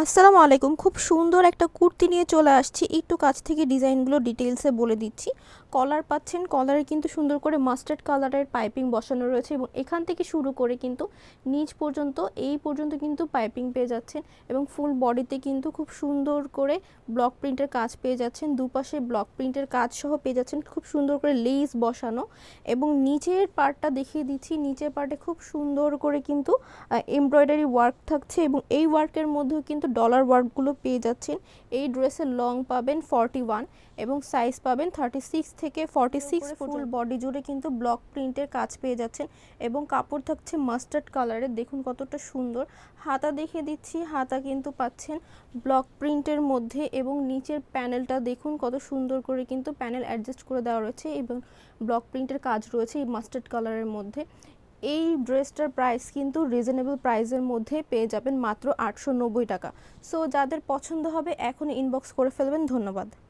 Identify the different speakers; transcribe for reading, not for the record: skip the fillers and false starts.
Speaker 1: আসসালামু আলাইকুম। খুব সুন্দর একটা কুর্তি নিয়ে চলে আসছি। একটু কাছ থেকে ডিজাইনগুলো ডিটেইলসে বলে দিচ্ছি। কলার পাচ্ছেন, কলারে কিন্তু সুন্দর করে মাস্টার্ড কালারের পাইপিং বসানো রয়েছে এবং এখান থেকে শুরু করে কিন্তু নিচ পর্যন্ত এই পর্যন্ত কিন্তু পাইপিং পেয়ে যাচ্ছেন এবং ফুল বডিতে কিন্তু খুব সুন্দর করে ব্লক প্রিন্টের কাজ পেয়ে যাচ্ছেন। দুপাশে ব্লক প্রিন্টের কাজ সহ পেয়ে যাচ্ছেন, খুব সুন্দর করে লেস বসানো এবং নিচের পার্টটা দেখিয়ে দিচ্ছি। নিচের পার্টে খুব সুন্দর করে কিন্তু এমব্রয়ডারি ওয়ার্ক থাকছে এবং এই ওয়ার্কের মধ্যেও কিন্তু ডলার ওয়ার্কগুলো পেয়ে যাচ্ছেন। এই ড্রেসের লং পাবেন 41 এবং সাইজ পাবেন 36 থেকে 46 ফুল বডি জুড়ে কিন্তু ব্লক প্রিন্টের কাজ পেয়ে যাচ্ছেন এবং কাপড় থাকছে মাস্টার্ড কালারের। দেখুন কতটা সুন্দর। হাতা দেখে দিচ্ছি, হাতা কিন্তু পাচ্ছেন ব্লক প্রিন্টের মধ্যে এবং নিচের প্যানেলটা দেখুন কত সুন্দর করে কিন্তু প্যানেল অ্যাডজাস্ট করে দেওয়া রয়েছে এবং ব্লক প্রিন্টের কাজ রয়েছে এই মাস্টার্ড কালারের মধ্যে। এই ড্রেসটার প্রাইস কিন্তু রিজনেবল প্রাইসের মধ্যে পেয়ে যাবেন মাত্র 890 টাকা। সো যাদের পছন্দ হবে এখন ইনবক্স করে ফেলবেন। ধন্যবাদ।